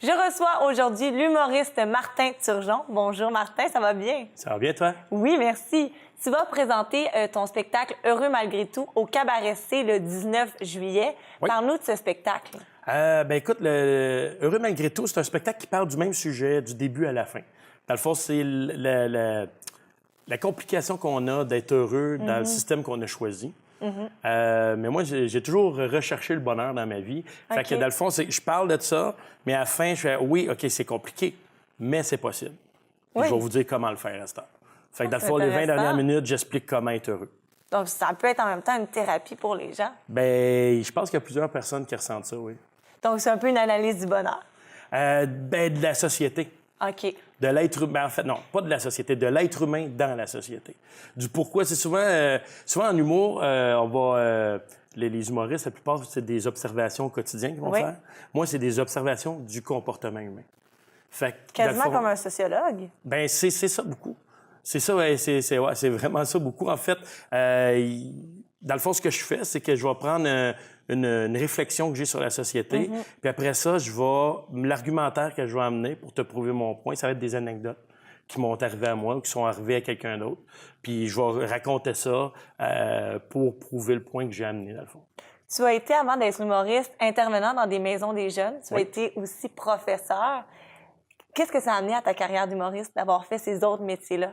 Je reçois aujourd'hui l'humoriste Martin Turgeon. Bonjour Martin, ça va bien? Ça va bien, toi? Oui, merci. Tu vas présenter ton spectacle Heureux malgré tout au Cabaret C le 19 juillet. Oui. Parle-nous de ce spectacle. Écoute, Heureux malgré tout, c'est un spectacle qui parle du même sujet du début à la fin. Dans le fond, c'est la complication qu'on a d'être heureux dans le système qu'on a choisi. Mais moi, j'ai toujours recherché le bonheur dans ma vie. Fait que dans le fond, je parle de ça, mais à la fin, je fais oui, OK, c'est compliqué, mais c'est possible. Oui. Je vais vous dire comment le faire à cette heure. Fait que dans le c'est fond, les 20 intéressant. dernières minutes, j'explique comment être heureux. Donc, ça peut être en même temps une thérapie pour les gens. Ben, je pense qu'il y a plusieurs personnes qui ressentent ça, oui. Donc, c'est un peu une analyse du bonheur. De la société. OK. De l'être humain, en fait, non, pas de la société, de l'être humain dans la société. Du pourquoi, c'est souvent en humour, on va... les humoristes, la plupart, c'est des observations quotidiennes qu'ils vont faire. Moi, c'est des observations du comportement humain. Fait que, dans le Quasiment fond, comme un sociologue. ben c'est ça beaucoup. C'est ça, ouais, c'est vraiment ça beaucoup. En fait, dans le fond, ce que je fais, c'est que je vais prendre une réflexion que j'ai sur la société, puis après ça, l'argumentaire que je vais amener pour te prouver mon point, ça va être des anecdotes qui m'ont arrivé à moi ou qui sont arrivées à quelqu'un d'autre. Puis je vais raconter ça pour prouver le point que j'ai amené, dans le fond. Tu as été, avant d'être humoriste, intervenant dans des maisons des jeunes. Tu as été aussi professeur. Qu'est-ce que ça a amené à ta carrière d'humoriste d'avoir fait ces autres métiers-là?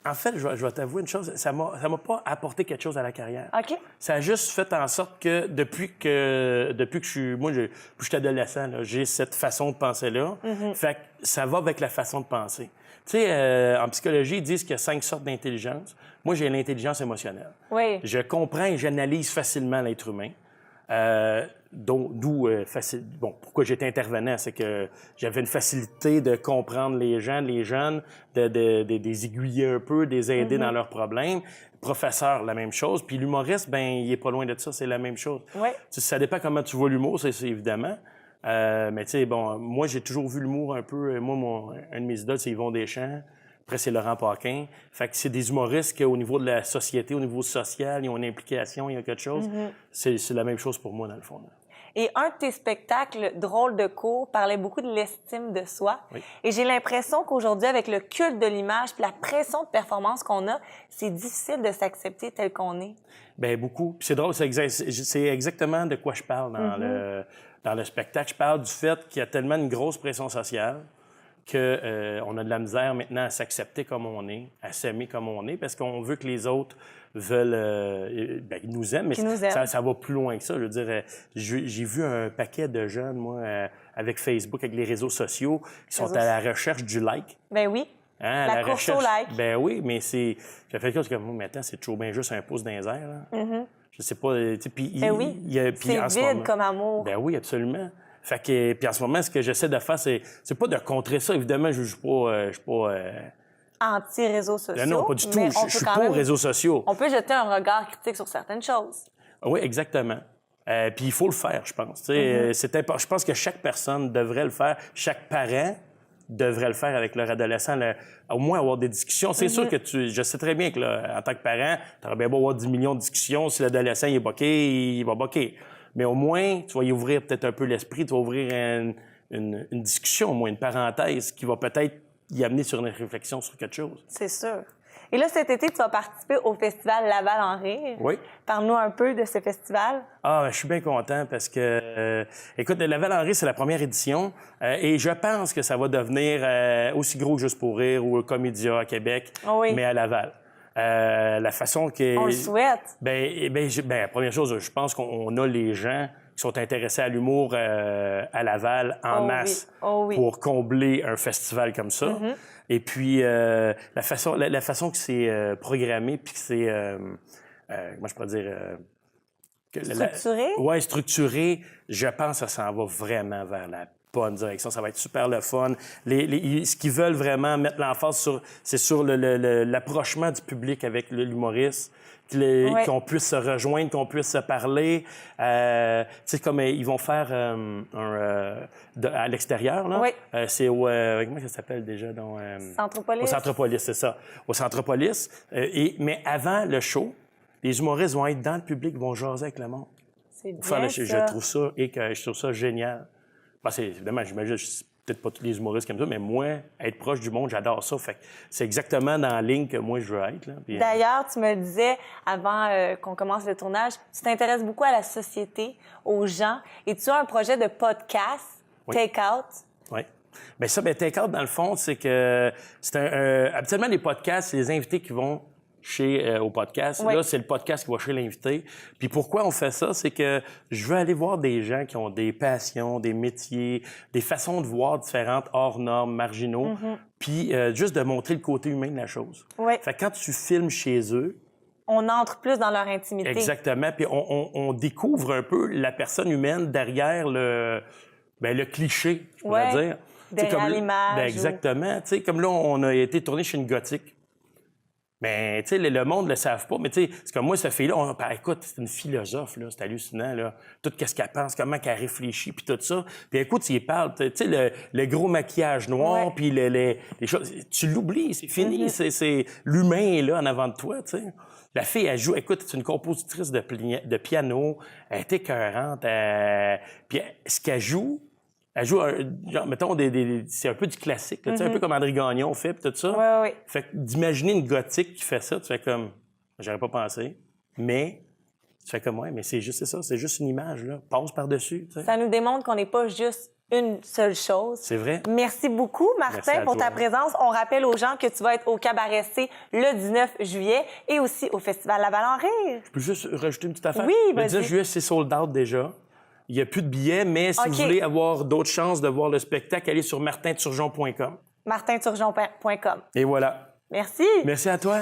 En fait, je vais t'avouer une chose, ça m'a pas apporté quelque chose à la carrière. OK. Ça a juste fait en sorte que depuis que je suis... Moi, je suis adolescent, là, j'ai cette façon de penser-là. Fait que ça va avec la façon de penser. Tu sais, en psychologie, ils disent qu'il y a 5 sortes d'intelligence. Moi, j'ai l'intelligence émotionnelle. Oui. Je comprends et j'analyse facilement l'être humain. Pourquoi j'étais intervenant, c'est que j'avais une facilité de comprendre les gens, les jeunes, de les aiguiller un peu, de les aider dans leurs problèmes. Professeur, la même chose. Puis l'humoriste, il est pas loin de ça, c'est la même chose. Oui. Ça dépend comment tu vois l'humour, c'est évidemment. Mais tu sais, moi, j'ai toujours vu l'humour un peu... Moi, un de mes idoles, c'est Yvon Deschamps. Après, c'est Laurent Paquin. Fait que c'est des humoristes qu'au niveau de la société, au niveau social, ils ont une implication, il y a quelque chose. C'est la même chose pour moi, dans le fond. Là. Et un de tes spectacles, Drôle de cours, parlait beaucoup de l'estime de soi. Oui. Et j'ai l'impression qu'aujourd'hui, avec le culte de l'image puis la pression de performance qu'on a, c'est difficile de s'accepter tel qu'on est. Bien, beaucoup. Puis c'est drôle, c'est exactement de quoi je parle dans le spectacle. Je parle du fait qu'il y a tellement une grosse pression sociale qu'on a de la misère maintenant à s'accepter comme on est, à s'aimer comme on est, parce qu'on veut que les autres veulent... ils nous aiment, mais ça va plus loin que ça. Je veux dire, j'ai vu un paquet de jeunes, moi, avec Facebook, avec les réseaux sociaux, qui sont à la recherche du like. Ben oui. Hein, la course au like. Ben oui, mais c'est... Ça fait quelque chose comme, maintenant, c'est toujours bien juste un pouce dans les airs, là. Je sais pas, tu sais, puis... c'est vide comme amour. Ben oui, absolument. Fait que, puis en ce moment, ce que j'essaie de faire, c'est pas de contrer ça. Évidemment, je suis pas anti-réseaux sociaux. Non, pas du tout. Je suis pas aux réseaux sociaux. On peut jeter un regard critique sur certaines choses. Oui, exactement. Puis il faut le faire, je pense. Je pense que chaque personne devrait le faire. Chaque parent devrait le faire avec leur adolescent, au moins avoir des discussions. C'est sûr que je sais très bien que, là, en tant que parent, tu aurais bien beau avoir 10 millions de discussions. Si l'adolescent il est boqué, il va boquer. Mais au moins, tu vas y ouvrir peut-être un peu l'esprit, tu vas ouvrir une discussion, au moins une parenthèse qui va peut-être y amener sur une réflexion sur quelque chose. C'est sûr. Et là, cet été, tu vas participer au festival Laval en rire. Oui. Parle-nous un peu de ce festival. Je suis bien content parce que, écoute, le Laval en rire, c'est la première édition et je pense que ça va devenir aussi gros que Juste pour rire ou Comédia à Québec, mais à Laval. La façon que... On le souhaite. La première chose, je pense qu'on a les gens qui sont intéressés à l'humour à Laval en masse pour combler un festival comme ça. Et puis, la façon que c'est programmé, puis que c'est... comment je pourrais dire... Structuré? Oui, structuré. Je pense que ça s'en va vraiment vers la bonne direction. Ça va être super le fun. Ce qu'ils veulent vraiment mettre l'emphase c'est sur l'approchement du public avec l'humoriste. Qu'on puisse se rejoindre, qu'on puisse se parler. Tu sais, comme ils vont faire à l'extérieur, là. C'est au... comment ça s'appelle déjà? Donc, Centropolis. Au Centropolis, c'est ça. Au Centropolis. Mais avant le show, les humoristes vont être dans le public, vont jaser avec le monde. C'est bien ça. Je trouve ça génial. Évidemment, j'imagine, peut-être pas tous les humoristes comme ça, mais moi, être proche du monde, j'adore ça. Fait que c'est exactement dans la ligne que moi, je veux être. Là. Puis, D'ailleurs, tu me le disais avant qu'on commence le tournage, tu t'intéresses beaucoup à la société, aux gens, et tu as un projet de podcast, Oui. Take Out. Oui. Bien, ça, Take Out, dans le fond, c'est que habituellement, les podcasts, c'est les invités qui vont au podcast. Oui. Là, c'est le podcast qui va chez l'invité. Puis pourquoi on fait ça? C'est que je veux aller voir des gens qui ont des passions, des métiers, des façons de voir différentes, hors normes, marginaux, puis juste de montrer le côté humain de la chose. Oui. Fait que quand tu filmes chez eux, On entre plus dans leur intimité. exactement, puis on découvre un peu la personne humaine derrière le cliché, je pourrais dire. Derrière Comme l'image. exactement. Tu sais, comme là, on a été tourné chez une gothique. Mais, tu sais, le monde ne le savent pas. Mais, tu sais, c'est comme moi, cette fille-là, écoute, c'est une philosophe, là. C'est hallucinant, là. Tout ce qu'elle pense, comment qu'elle réfléchit, puis tout ça. Puis, écoute, il parle, tu sais, le gros maquillage noir, puis les choses. Tu l'oublies, c'est fini. C'est l'humain est là en avant de toi, tu sais. La fille, elle joue, écoute, c'est une compositrice de piano. Elle est écœurante. Puis, ce qu'elle joue, genre, mettons, c'est un peu du classique, là, tu sais, un peu comme André Gagnon fait, puis tout ça. Oui, oui. Fait que d'imaginer une gothique qui fait ça, tu fais comme, j'aurais pas pensé, mais tu fais comme, ouais, mais c'est juste ça, c'est juste une image, là, passe par-dessus, tu sais. Ça nous démontre qu'on n'est pas juste une seule chose. C'est vrai. Merci beaucoup, Merci Martin, à pour toi. ta présence. On rappelle aux gens que tu vas être au Cabaret C le 19 juillet et aussi au Festival La Balle en Rire. Je peux juste rajouter une petite affaire? Oui, Le vas-y. 19 juillet, c'est sold out déjà. Il n'y a plus de billets, mais si OK. vous voulez avoir d'autres chances de voir le spectacle, allez sur martinturgeon.com. martinturgeon.com. Et voilà. Merci. Merci à toi.